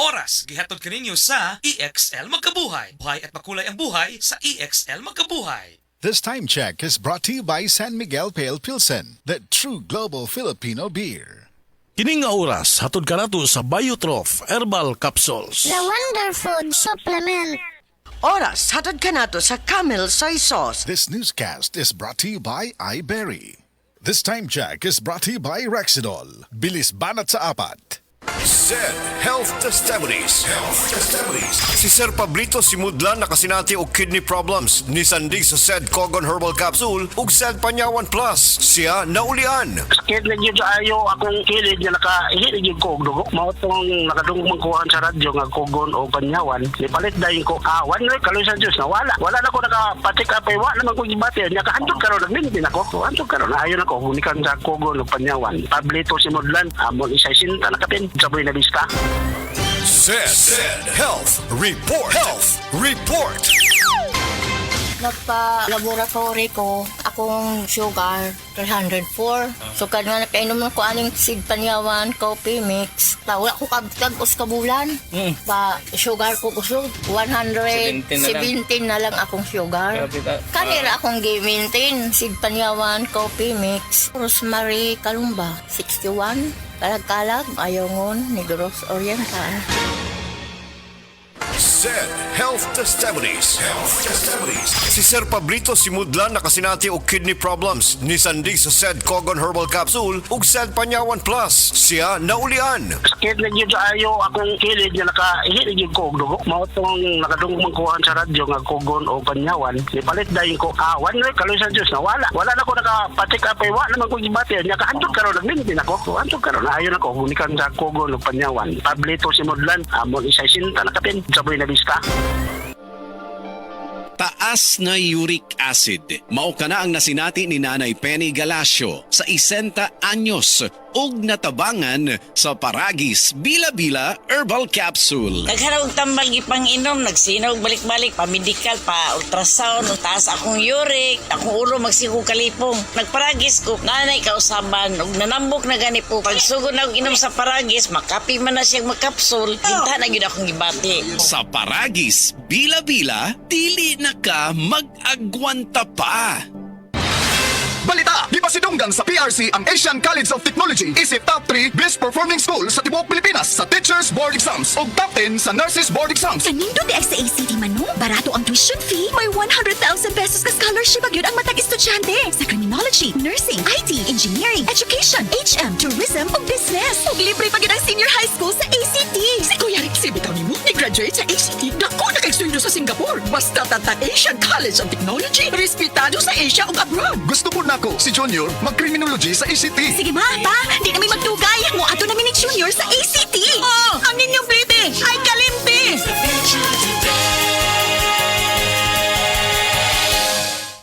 oras gihatod kaninyo sa EXL Magkabuhay. Buhay at makulay ang buhay sa EXL Magkabuhay. This time check is brought to you by San Miguel Pale Pilsen, the true global Filipino beer. Kining nga oras, hatod ka nato sa Biotrof Herbal Capsules. The Wonder Food Supplement. Oras, hatod ka nato sa Camel Soy Sauce. This newscast is brought to you by iBerry. This time check is brought to you by Rexidol. Bilis banat sa apat. Said Health Testimonies. Si Sir Pablito Simudlan nakasinati og kidney problems ni sandig sa Said Cogon Herbal Capsule ug Said Panyawan Plus. Siya naulian. Sakit na yun ayo akong kilid nga nakaihit yung kog dugo. Mao tong nakadungog magkuhan sa radyo nga kogon o panyawan. Nipalit dahin ko awan na kaloy sa Diyos na wala. Wala na ko nakapatik apay wa naman ko gibati. Nya kahandog karon nagmintin ako. Handog karon ayo na ko gunikan sa kogon o panyawan. Pablito Simudlan amon isa sinta nakapin saboy na bista. Said Health Report. Nagpa-laboratory ko, akong sugar, 304. So, kadang nakainom ko aning seed panyawan, coffee mix. Wala ko kabutag-us kabulan. Pa, sugar ko kusog, 117 na lang akong sugar. Kanira akong gi-maintain, seed panyawan, coffee mix. Rosemary Kalumba, 61. Kalag-kalag, Ayongon, Negros Oriental. Said Health Testimonies. Si Sir Pablito Simudlan nakasinati og kidney problems ni sandig sa Said Cogon Herbal Capsule ug Said Panyawan Plus. Siya naulian. Sakit na yun ayo akong kilid nga nakaihit yung kog dugo. Mao tong nakadungog magkuhan sa radyo nga kogon o panyawan. Nipalit dahin ko awan na kaloy sa Diyos na wala. Wala na ko nakapatik apay wa naman ko gibati. Nya kahandog karon nagmintin ako. Handog karon ayo na ko gunikan sa kogon o panyawan. Pablito Simudlan amon isa sinta nakapin saboy na bista. Taas na uric acid. Mao kana ang nasinati ni Nanay Penny Galacio sa 60 anyos ug natabangan sa Paragis Bila-Bila Herbal Capsule. Nagharawag tambal gipang inom, nagsinaw balik-balik, pa-medical, pa-ultrasound, taas akong uric, akong ulo magsiku kalipong. Nagparagis ko, nanay kausaban, ug nanambok na gani po. Pagsugod na inom sa Paragis, makapi man na siyang magkapsul, pinta na yun akong gibati. Sa Paragis Bila-Bila, dili na ka mag-agwanta pa. Balita! Di pa sidunggang sa PRC ang Asian College of Technology isip top 3 best performing school sa tibuok Pilipinas sa Teachers Board Exams o top 10 sa Nurses Board Exams. Kanindo di sa ACT Mano, barato ang tuition fee, may 100,000 pesos ka scholarship agad ang matag estudyante sa criminology, nursing, IT, engineering, education, HM, tourism o business. Ug libre pa gid ang senior high school sa ACT. Si Kuya Rick Sibitaw ni mo, ni-graduate sa ACT, dako na kay-sundo sa Singapore. Basta tatang Asian College of Technology, respetado sa Asia ug abroad. Gusto po nako si Junior mag-criminology sa ACT. Sige ma, pa, di namin magdugay. Mo ato namin ni Junior sa ACT. Oh, ang inyong plite ay kalimti.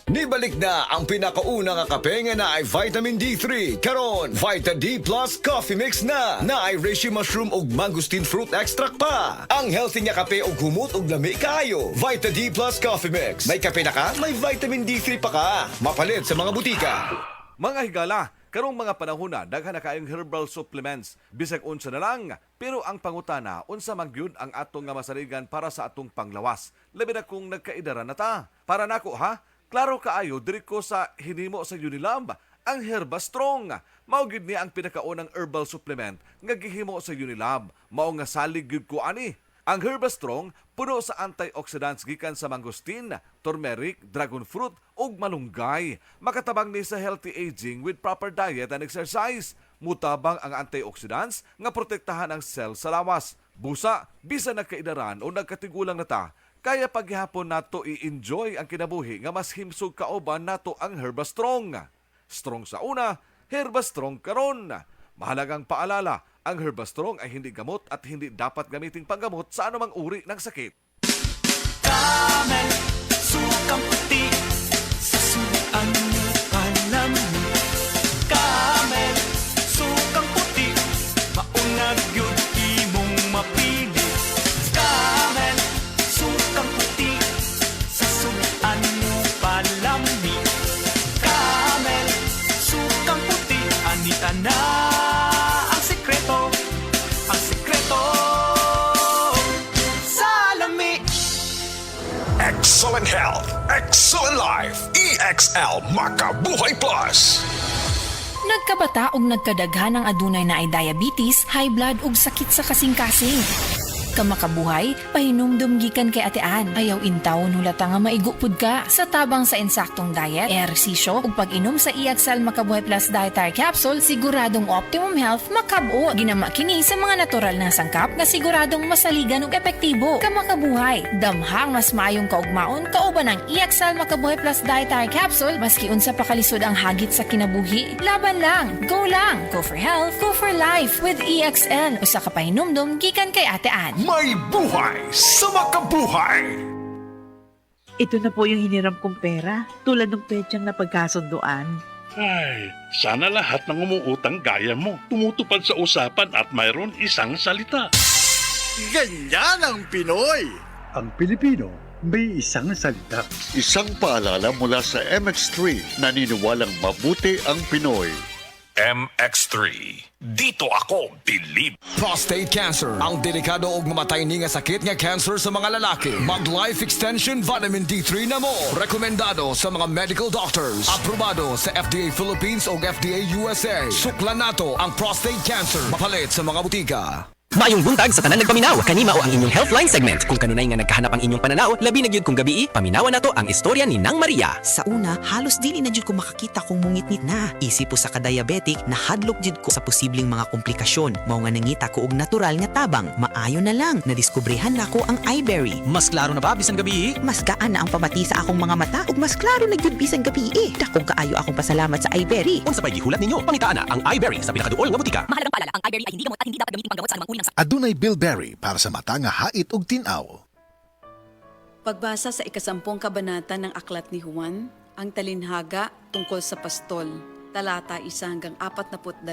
Nibalik na ang pinakauna nga kape nga na ay vitamin D3. Karon, Vita D Plus Coffee Mix na ay reishi mushroom ug mangosteen fruit extract pa. Ang healthy nga kape ug humot ug lami kaayo. Vita D Plus Coffee Mix. May kape na ka, may vitamin D3 pa ka. Mapalit sa mga butika. Mga higala, karong mga panahon na daghan na kayong herbal supplements. Bisag unsa na lang, pero ang pangutana unsa man gyud ang atong nga masaligan para sa atong panglawas. Labi na kung nagkaidara na ta. Para nako ha, klaro kaayo diri ko sa hinimo sa Unilab, ang Herba Strong. Mao gyud ni ang pinakaunang herbal supplement nga gihimo sa Unilab. Mao nga salig gyud ko ani. Ang Herba Strong puno sa antioxidants gikan sa mangosteen, turmeric, dragon fruit ug malunggay. Makatabang ni sa healthy aging with proper diet and exercise. Mutabang ang antioxidants nga protektahan ang cell sa lawas. Busa, bisan nagkaidaran o nagkatigulang na ta, kaya paghihapon nato i-enjoy ang kinabuhi nga mas himsog kauban nato ang Herba Strong. Strong sa una, Herba Strong karon. Mahalagang paalala, ang Herba Strong ay hindi gamot at hindi dapat gamiting panggamot sa anumang uri ng sakit. Camel, sukang puti, sa suan mo palami. Camel, sukang puti, maunag yun imong mapili. Camel, sukang puti, sa suan mo palami. Camel, sukang puti, anita na ang sikreto, ang sikreto. Excellent health, excellent life. EXL Makabuhay Plus. Nagkabata ug nagkadaghan ang adunay na ay diabetes, high blood ug sakit sa kasing-kasing. Kamakabuhay, pahinumdum gikan kay atean. Ayaw intaw hulata nga maigupod ka. Sa tabang sa insaktong diet, ehersisyo ug pag-inom sa EXL Makabuhay Plus Dietary Capsule, siguradong optimum health makabuo. Ginama kini sa mga natural na sangkap nga siguradong masaligan ug epektibo. Kamakabuhay, damhang mas maayong kaugmaon kauban ng EXL Makabuhay Plus Dietary Capsule maski unsa pa kalisod ang hagit sa kinabuhi. Laban lang, go lang. Go for health, go for life with EXL. Usa ka pahinumdum gikan kay atean. May buhay sa makabuhay! Ito na po yung hiniram kong pera, tulad ng petsang na pagkasunduan. Ay, sana lahat ng umuutang gaya mo. Tumutupad sa usapan at mayroon isang salita. Ganyan ang Pinoy! Ang Pilipino may isang salita. Isang paalala mula sa MX3, naniniwalang mabuti ang Pinoy. MX3. Dito ako believe. Prostate cancer, ang delikado ug mamatay ni nga sakit nga cancer sa mga lalaki. Mag Life Extension Vitamin D3 na mo. Rekomendado sa mga medical doctors. Aprobado sa FDA Philippines ug FDA USA. Suklan nato ang prostate cancer. Mapalit sa mga butika. Mayong buntag sa tanan nagpaminaw, kanima o ang inyong Healthline segment. Kung kanunay nga nagkahanap ang inyong pananaw, labi na gyud kung gabi, paminawan nato ang istorya ni Nang Maria. Sa una, halos dili na jud ko makakita kung mungit-ngit na. Isip po sa ka-diabetic, nahadlok jud ko sa posibleng mga komplikasyon. Mao nga nangita ko og natural nga tabang. Maayo na lang, nadiskubrehan nako ang iBerry. Mas klaro na ba bisan gabi? Mas gaan na ang pamati sa akong mga mata ug mas klaro na jud bisan gabi. Dakong kaayo akong pasalamat sa iBerry. Unsa pay gihulat ninyo? Pangitaan na ang iBerry sa pinakaduol nga butika. Mahalagang paalala, ang iBerry ay hindi gamot at hindi dapat gamitin panggamot sa anumang uri ng Adunay bilberry para sa mata nga hait ug tinaw. Pagbasa sa 10 kabanata ng Aklat ni Juan, ang talinhaga tungkol sa pastol, talata 1 hanggang 42.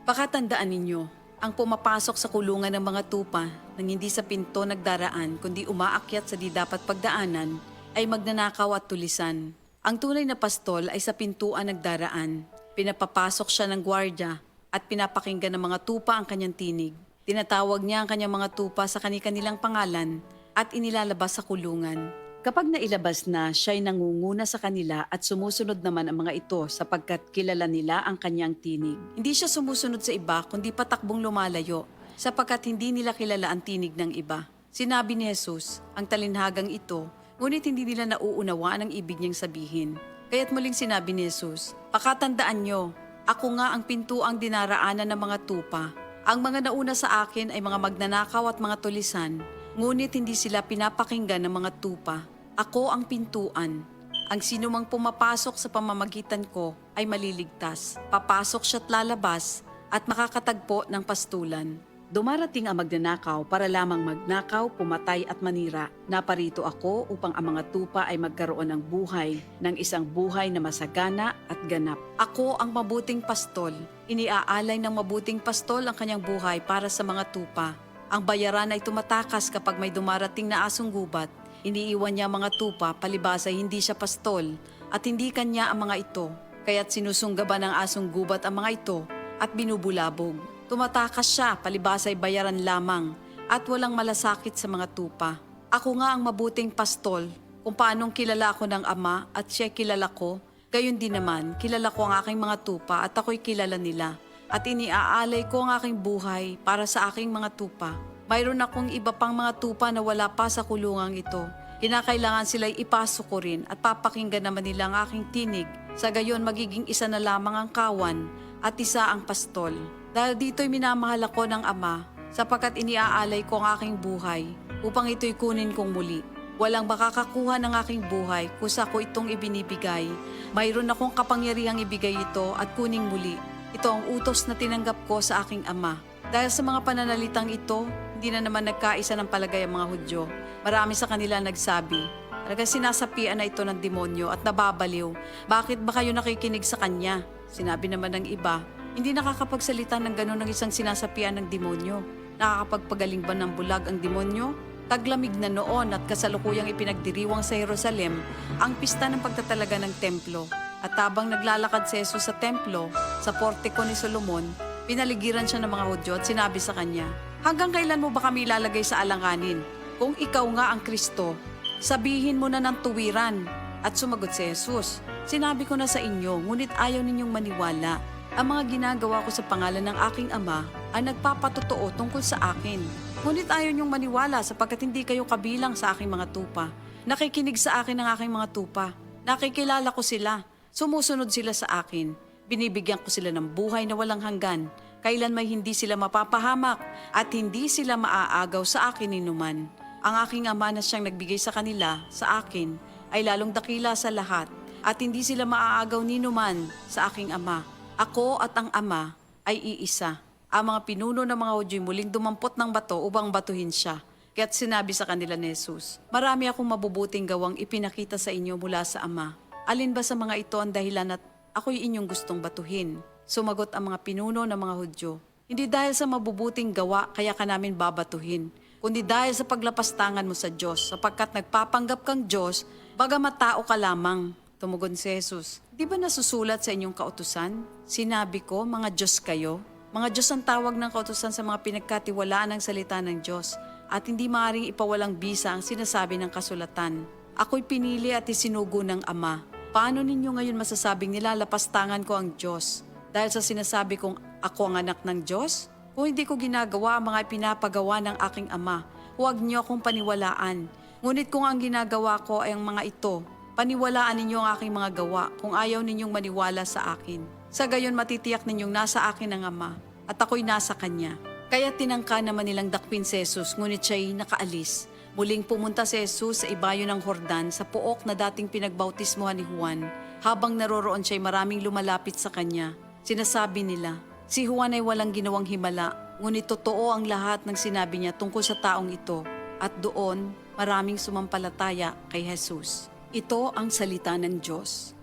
Pakatandaan ninyo, ang pumapasok sa kulungan ng mga tupa nang hindi sa pinto nagdaraan kundi umaakyat sa di dapat pagdaanan ay magnanakaw at tulisan. Ang tunay na pastol ay sa pintuan nagdaraan. Pinapapasok siya ng gwardya at pinapakinggan ng mga tupa ang kanyang tinig. Tinatawag niya ang kanyang mga tupa sa kanilang pangalan at inilalabas sa kulungan. Kapag nailabas na, siya'y nangunguna sa kanila at sumusunod naman ang mga ito sapagkat kilala nila ang kanyang tinig. Hindi siya sumusunod sa iba kundi patakbong lumalayo sapagkat hindi nila kilala ang tinig ng iba. Sinabi ni Jesus, ang talinhagang ito, ngunit hindi nila nauunawaan ang ibig niyang sabihin. Kaya't muling sinabi ni Jesus, pakatandaan niyo, ako nga ang pintuang dinaraanan ng mga tupa. Ang mga nauna sa akin ay mga magnanakaw at mga tulisan, ngunit hindi sila pinapakinggan ng mga tupa. Ako ang pintuan. Ang sinumang pumapasok sa pamamagitan ko ay maliligtas. Papasok siya't lalabas at makakatagpo ng pastulan. Dumarating ang magnanakaw para lamang magnakaw, pumatay at manira. Naparito ako upang ang mga tupa ay magkaroon ng buhay, ng isang buhay na masagana at ganap. Ako ang mabuting pastol. Iniaalay ng mabuting pastol ang kanyang buhay para sa mga tupa. Ang bayaran ay tumatakas kapag may dumarating na asong gubat. Iniiwan niya ang mga tupa, palibas ay hindi siya pastol at hindi kanya ang mga ito. Kaya't sinusunggaban ng asong gubat ang mga ito at binubulabog. Tumatakas siya, palibas ay bayaran lamang at walang malasakit sa mga tupa. Ako nga ang mabuting pastol, kung paanong kilala ako ng Ama at siya kilala ko, gayon din naman kilala ko ang aking mga tupa at ako'y kilala nila. At iniaalay ko ang aking buhay para sa aking mga tupa. Mayroon akong iba pang mga tupa na wala pa sa kulungang ito. Kinakailangan sila'y ipasok ko rin at papakinggan naman nila ang aking tinig. Sa gayon magiging isa na lamang ang kawan at isa ang pastol. Dahil dito'y minamahal ako ng Ama, sapagkat iniaalay ko ang aking buhay, upang ito'y kunin kong muli. Walang makakakuha ng aking buhay, kusa ko itong ibinibigay. Mayroon akong kapangyarihang ibigay ito at kuning muli. Ito ang utos na tinanggap ko sa aking Ama. Dahil sa mga pananalitang ito, hindi na naman nagkaisa ng palagay ang mga Hudyo. Marami sa kanila nagsabi, talagang sinasapian na ito ng demonyo at nababaliw. Bakit ba kayo nakikinig sa kanya? Sinabi naman ng iba, hindi nakakapagsalita ng gano'n ng isang sinasapian ng demonyo. Nakakapagpagaling ba ng bulag ang demonyo? Taglamig na noon at kasalukuyang ipinagdiriwang sa Jerusalem ang pista ng pagtatalaga ng templo. At habang naglalakad si Jesus sa templo, sa portiko ni Solomon, pinaligiran siya ng mga Hudyo at sinabi sa kanya, hanggang kailan mo ba kami ilalagay sa alanganin? Kung ikaw nga ang Kristo, Sabihin mo na ng tuwiran. At sumagot si Jesus, sinabi ko na sa inyo, ngunit ayaw ninyong maniwala. Ang mga ginagawa ko sa pangalan ng aking Ama ay nagpapatotoo tungkol sa akin. Ngunit ayaw niyong maniwala sapagkat hindi kayo kabilang sa aking mga tupa. Nakikinig sa akin ang aking mga tupa. Nakikilala ko sila. Sumusunod sila sa akin. Binibigyan ko sila ng buhay na walang hanggan. Kailan may hindi sila mapapahamak at hindi sila maaagaw sa akin ninuman. Ang aking Ama na siyang nagbigay sa kanila, sa akin, ay lalong dakila sa lahat at hindi sila maaagaw ninuman sa aking Ama. Ako at ang Ama ay iisa. Ang mga pinuno ng mga Hudyo muling dumampot ng bato upang batuhin siya. Kaya't sinabi sa kanila ni Jesus, marami akong mabubuting gawang ipinakita sa inyo mula sa Ama. Alin ba sa mga ito ang dahilan at ako'y inyong gustong batuhin? Sumagot ang mga pinuno ng mga Hudyo, hindi dahil sa mabubuting gawa kaya ka namin babatuhin, kundi dahil sa paglapastangan mo sa Diyos, sapagkat nagpapanggap kang Diyos, bagamat tao ka lamang. Tumugon si Jesus, di ba nasusulat sa inyong kautusan? Sinabi ko, mga Diyos kayo. Mga Diyos ang tawag ng kautusan sa mga pinagkatiwalaan ng salita ng Diyos at hindi maaaring ipawalang bisa ang sinasabi ng kasulatan. Ako'y pinili at isinugo ng Ama. Paano ninyo ngayon masasabing nilalapastangan ko ang Diyos? Dahil sa sinasabi kong ako ang anak ng Diyos? Kung hindi ko ginagawa ang mga pinapagawa ng aking Ama, huwag niyo akong paniwalaan. Ngunit kung ang ginagawa ko ay ang mga ito, paniwalaan ninyo ang aking mga gawa kung ayaw ninyong maniwala sa akin. Sa gayon matitiyak ninyong nasa akin ang Ama at ako'y nasa Kanya. Kaya tinangka naman nilang dakpin si Jesus, ngunit siya'y nakaalis. Muling pumunta si Jesus sa ibayo ng Jordan sa pook na dating pinagbautismohan ni Juan. Habang naroroon siya'y maraming lumalapit sa Kanya. Sinasabi nila, si Juan ay walang ginawang himala, ngunit totoo ang lahat ng sinabi niya tungkol sa taong ito. At doon, maraming sumampalataya kay Jesus. Ito ang salita ng Diyos.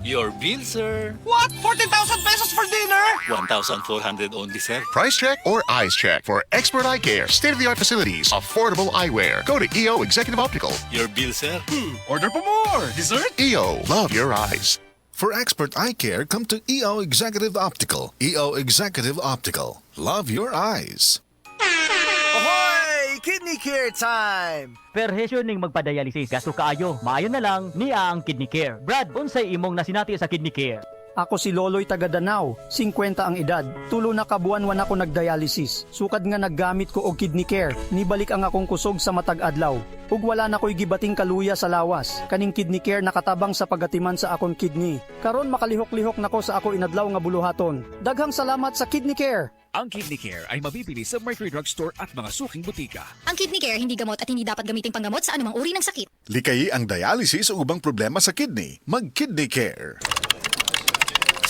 Your bill, sir. What? 14,000 pesos for dinner? 1,400 only, sir. Price check or eyes check for expert eye care, state-of-the-art facilities, affordable eyewear. Go to EO Executive Optical. Your bill, sir. Order po more. Dessert? EO, love your eyes. For expert eye care, come to EO Executive Optical. EO Executive Optical. Love your eyes. Ahoy! Kidney care time! Perhesyo ning magpadialysis gasto kaayo. Maayo na lang niya ang Kidney Care. Brad, unsay imong nasinati sa Kidney Care? Ako si Loloy taga Danau, 50 ang edad. Tulo na kabuan-wan ako nagdialysis. Sukad nga naggamit ko og Kidney Care. Nibalik ang akong kusog sa matag adlaw. Ug wala na ko'y gibating kaluya sa lawas. Kaning Kidney Care nakatabang sa pagatiman sa akong kidney. Karon makalihok-lihok nako sa ako inadlaw nga buluhaton. Daghang salamat sa Kidney Care. Ang Kidney Care ay mabibili sa Mercury Drug Store at mga suking butika. Ang Kidney Care hindi gamot at hindi dapat gamiting panggamot sa anumang uri ng sakit. Likayi ang dialysis o ubang problema sa kidney. Mag-Kidney Care.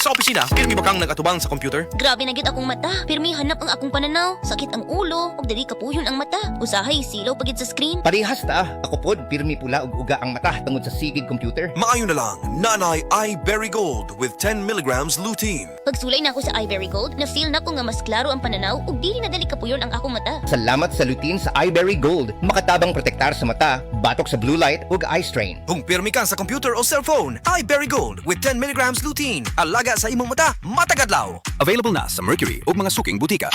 Sa opisina, pirmi ba kang nagatubang sa computer? Grabe na gyud akong mata. Pirmi hanap ang akong pananaw. Sakit ang ulo, ug dili kapuyon ang mata. Usahay silaw pagid sa screen. Parehas ta. Ako pod, pirmi pula ug uga ang mata tungod sa sigig computer. Maayo na lang, Nanay iBerry Gold with 10 milligrams lutein. Pagsulay na ako sa iBerry Gold, na-feel na ko nga mas klaro ang pananaw ug dili na dali kapuyon ang akong mata. Salamat sa lutein sa iBerry Gold. Makatabang protektar sa mata, batok sa blue light ug eye strain. Kung pirmi ka sa computer o cellphone, iBerry Gold with 10 milligrams lutein. Alaga sa imong mata, matagadlaw. Available na sa Mercury o mga suking butika.